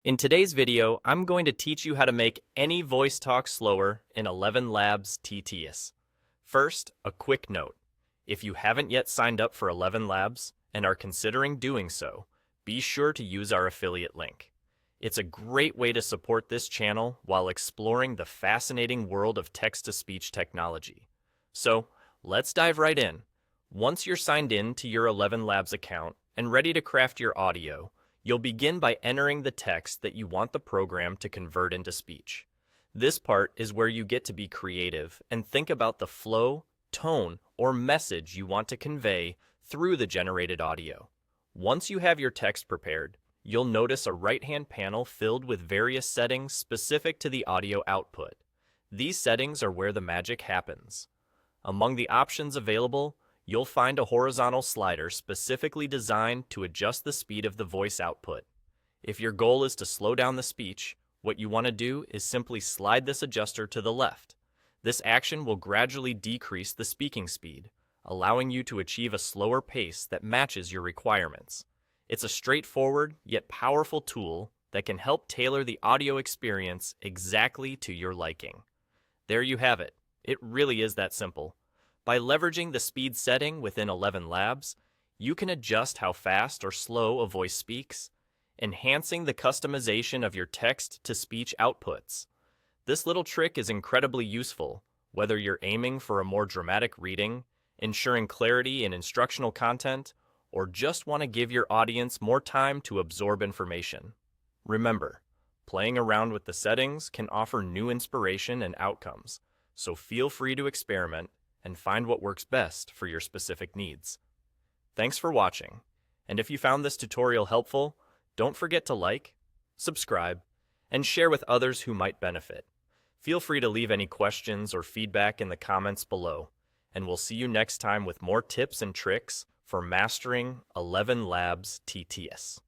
In today's video, I'm going to teach you how to make any voice talk slower in ElevenLabs TTS. First, a quick note. If you haven't yet signed up for ElevenLabs and are considering doing so, be sure to use our affiliate link. It's a great way to support this channel while exploring the fascinating world of text-to-speech technology. So, let's dive right in. Once you're signed in to your ElevenLabs account and ready to craft your audio, you'll begin by entering the text that you want the program to convert into speech. This part is where you get to be creative and think about the flow, tone, or message you want to convey through the generated audio. Once you have your text prepared, you'll notice a right-hand panel filled with various settings specific to the audio output. These settings are where the magic happens. Among the options available, you'll find a horizontal slider specifically designed to adjust the speed of the voice output. If your goal is to slow down the speech, what you want to do is simply slide this adjuster to the left. This action will gradually decrease the speaking speed, allowing you to achieve a slower pace that matches your requirements. It's a straightforward yet powerful tool that can help tailor the audio experience exactly to your liking. There you have it. It really is that simple. By leveraging the speed setting within ElevenLabs, you can adjust how fast or slow a voice speaks, enhancing the customization of your text-to-speech outputs. This little trick is incredibly useful, whether you're aiming for a more dramatic reading, ensuring clarity in instructional content, or just want to give your audience more time to absorb information. Remember, playing around with the settings can offer new inspiration and outcomes, so feel free to experiment and find what works best for your specific needs. Thanks for watching, and if you found this tutorial helpful, don't forget to like, subscribe, and share with others who might benefit. Feel free to leave any questions or feedback in the comments below, and we'll see you next time with more tips and tricks for mastering ElevenLabs TTS.